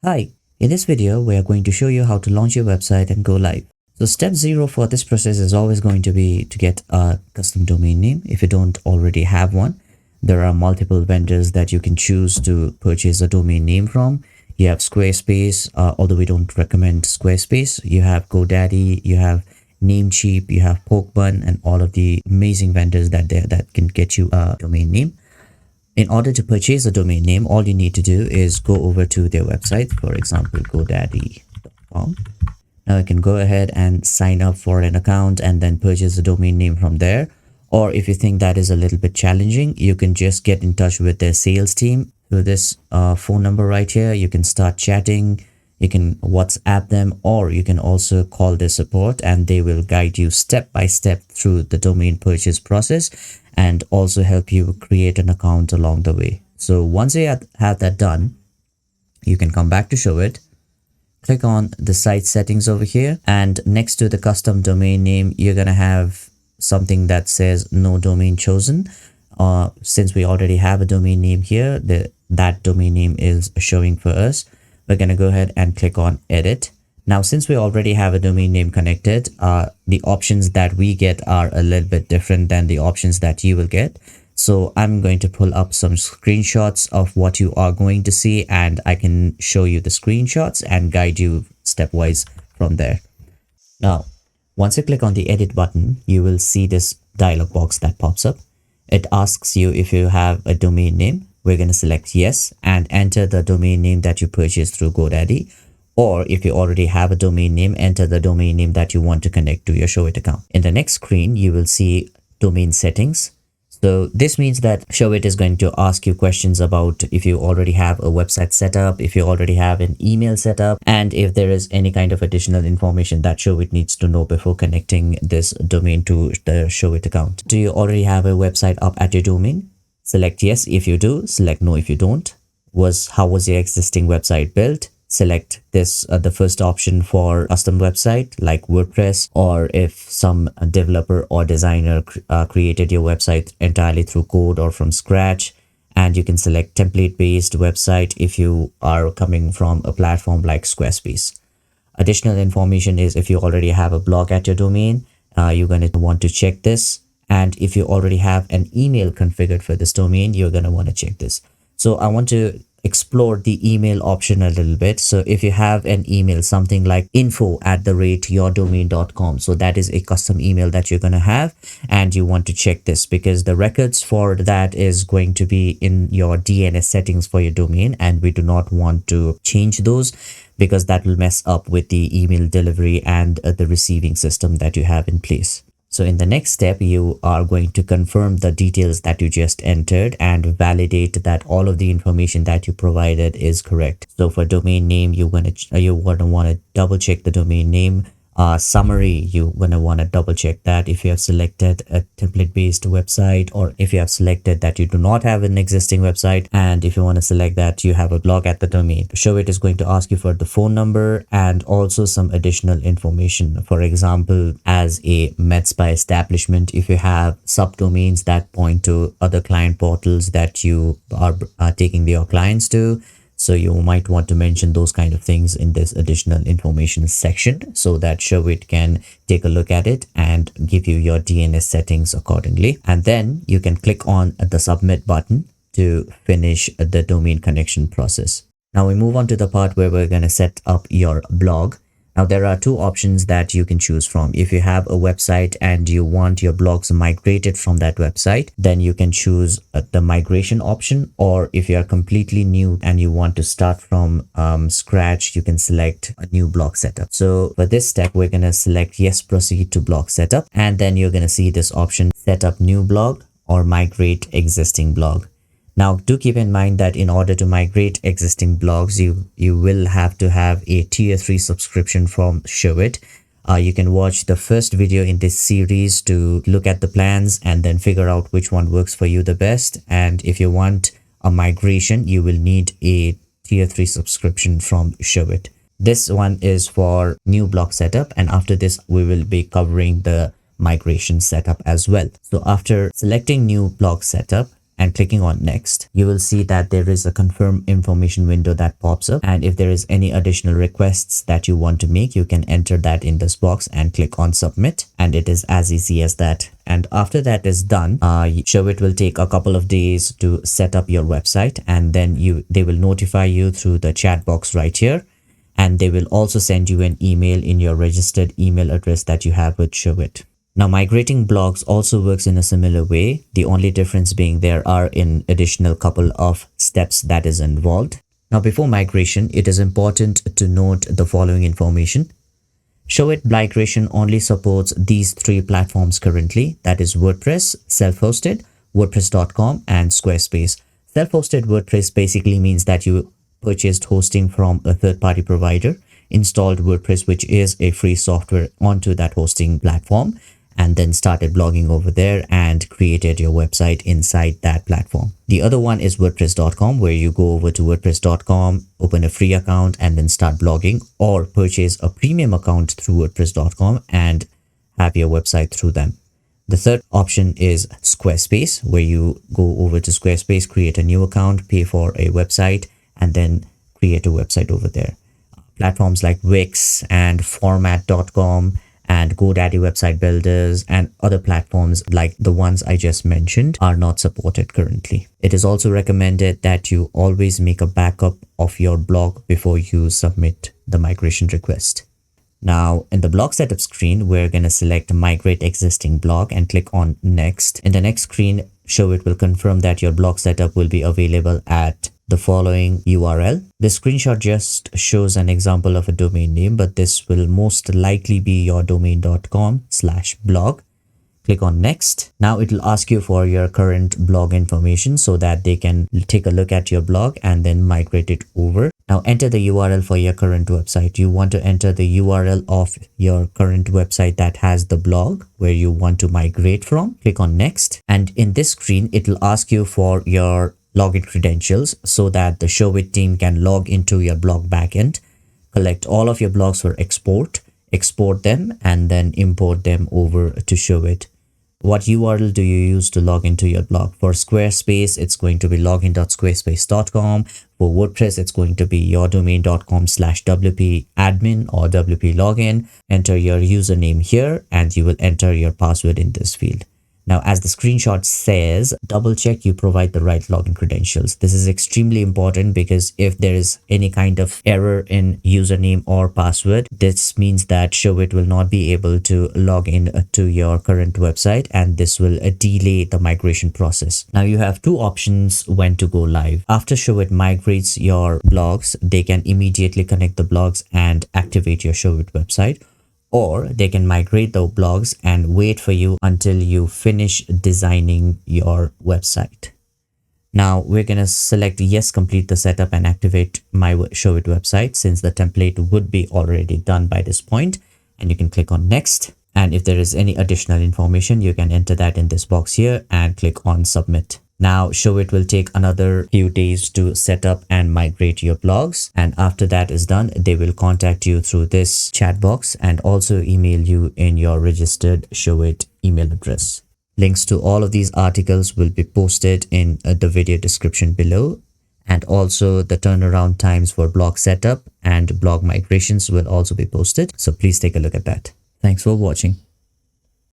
Hi, in this video, we are going to show you how to launch your website and go live. So step 0 for this process is always going to be to get a custom domain name. If you don't already have one, there are multiple vendors that you can choose to purchase a domain name from. You have Squarespace, although we don't recommend Squarespace. You have GoDaddy, you have Namecheap, you have Pokebun, and all of the amazing vendors that can get you a domain name. In order to purchase a domain name, all you need to do is go over to their website, for example, godaddy.com. Now you can go ahead and sign up for an account and then purchase a domain name from there. Or if you think that is a little bit challenging, you can just get in touch with their sales team through this phone number right here. You can start chatting, you can WhatsApp them, or you can also call their support and they will guide you step by step through the domain purchase process and also help you create an account along the way. So once you have that done, you can come back to ShowIt, click on the site settings over here, and next to the custom domain name, you're going to have something that says no domain chosen. Since we already have a domain name here, that domain name is showing for us. We're going to go ahead and click on edit. Now, since we already have a domain name connected, the options that we get are a little bit different than the options that you will get. So I'm going to pull up some screenshots of what you are going to see, and I can show you the screenshots and guide you stepwise from there. Now, once you click on the edit button, you will see this dialog box that pops up. It asks you if you have a domain name. We're going to select yes and enter the domain name that you purchased through GoDaddy. Or if you already have a domain name, enter the domain name that you want to connect to your ShowIt account. In the next screen, you will see domain settings. So this means that ShowIt is going to ask you questions about if you already have a website set up, if you already have an email set up, and if there is any kind of additional information that ShowIt needs to know before connecting this domain to the ShowIt account. Do you already have a website up at your domain? Select yes if you do, select no if you don't. How was your existing website built? Select this the first option for custom website like WordPress, or if some developer or designer created your website entirely through code or from scratch. And you can select template based website if you are coming from a platform like Squarespace. Additional information is if you already have a blog at your domain, you're going to want to check this. And if you already have an email configured for this domain, you're going to want to check this. So I want to explore the email option a little bit. So if you have an email, something like info@yourdomain.com, so that is a custom email that you're going to have, and you want to check this because the records for that is going to be in your DNS settings for your domain, and we do not want to change those because that will mess up with the email delivery and the receiving system that you have in place. So in the next step, you are going to confirm the details that you just entered and validate that all of the information that you provided is correct. So for domain name, you're going to want to double check the domain name. Summary, you're going to want to double check that if you have selected a template based website, or if you have selected that you do not have an existing website, and if you want to select that you have a blog at the domain. ShowIt is going to ask you for the phone number and also some additional information. For example, as a MedSpa establishment, if you have subdomains that point to other client portals that you are taking your clients to, so you might want to mention those kind of things in this additional information section so that ShowIt can take a look at it and give you your DNS settings accordingly. And then you can click on the submit button to finish the domain connection process. Now we move on to the part where we're going to set up your blog. Now there are two options that you can choose from. If you have a website and you want your blogs migrated from that website, then you can choose the migration option. Or if you are completely new and you want to start from scratch, you can select a new blog setup. So for this step, we're going to select yes, proceed to blog setup. And then you're going to see this option, set up new blog or migrate existing blog. Now, do keep in mind that in order to migrate existing blogs, you will have to have a tier 3 subscription from ShowIt. You can watch the first video in this series to look at the plans and then figure out which one works for you the best. And if you want a migration, you will need a tier 3 subscription from ShowIt. This one is for new blog setup, and after this, we will be covering the migration setup as well. So after selecting new blog setup and clicking on next, you will see that there is a confirm information window that pops up, and if there is any additional requests that you want to make, you can enter that in this box and click on submit, and it is as easy as that. And after that is done, ShowIt will take a couple of days to set up your website, and then they will notify you through the chat box right here, and they will also send you an email in your registered email address that you have with ShowIt. Now, migrating blogs also works in a similar way. The only difference being there are an additional couple of steps that is involved. Now, before migration, it is important to note the following information. ShowIt migration only supports these three platforms currently, that is WordPress, self-hosted, WordPress.com, and Squarespace. Self-hosted WordPress basically means that you purchased hosting from a third-party provider, installed WordPress, which is a free software, onto that hosting platform, and then started blogging over there and created your website inside that platform. The other one is WordPress.com, where you go over to WordPress.com, open a free account, and then start blogging, or purchase a premium account through WordPress.com and have your website through them. The third option is Squarespace, where you go over to Squarespace, create a new account, pay for a website, and then create a website over there. Platforms like Wix and Format.com and GoDaddy website builders and other platforms like the ones I just mentioned are not supported currently. It is also recommended that you always make a backup of your blog before you submit the migration request. Now, in the blog setup screen, we're going to select migrate existing blog and click on next. In the next screen, ShowIt will confirm that your blog setup will be available at the following URL. The screenshot just shows an example of a domain name, but this will most likely be your domain.com/blog. Click on next. Now it will ask you for your current blog information so that they can take a look at your blog and then migrate it over. Now enter the URL for your current website. You want to enter the URL of your current website that has the blog where you want to migrate from. Click on next. And in this screen, it will ask you for your login credentials so that the ShowIt team can log into your blog backend, collect all of your blogs for export them, and then import them over to ShowIt. What URL do you use to log into your blog? For Squarespace, it's going to be login.squarespace.com. For WordPress, it's going to be yourdomain.com/wp admin or wp login. Enter your username here and you will enter your password in this field. Now, as the screenshot says, double check you provide the right login credentials. This is extremely important because if there is any kind of error in username or password, this means that ShowIt will not be able to log in to your current website, and this will delay the migration process. Now, you have two options when to go live. After ShowIt migrates your blogs, they can immediately connect the blogs and activate your ShowIt website. Or they can migrate the blogs and wait for you until you finish designing your website. Now we're going to select yes, complete the setup and activate my ShowIt website, since the template would be already done by this point. And you can click on next. And if there is any additional information, you can enter that in this box here and click on submit. Now ShowIt will take another few days to set up and migrate your blogs, and after that is done, they will contact you through this chat box and also email you in your registered ShowIt email address. Links to all of these articles will be posted in the video description below, and also the turnaround times for blog setup and blog migrations will also be posted, so please take a look at that. Thanks for watching.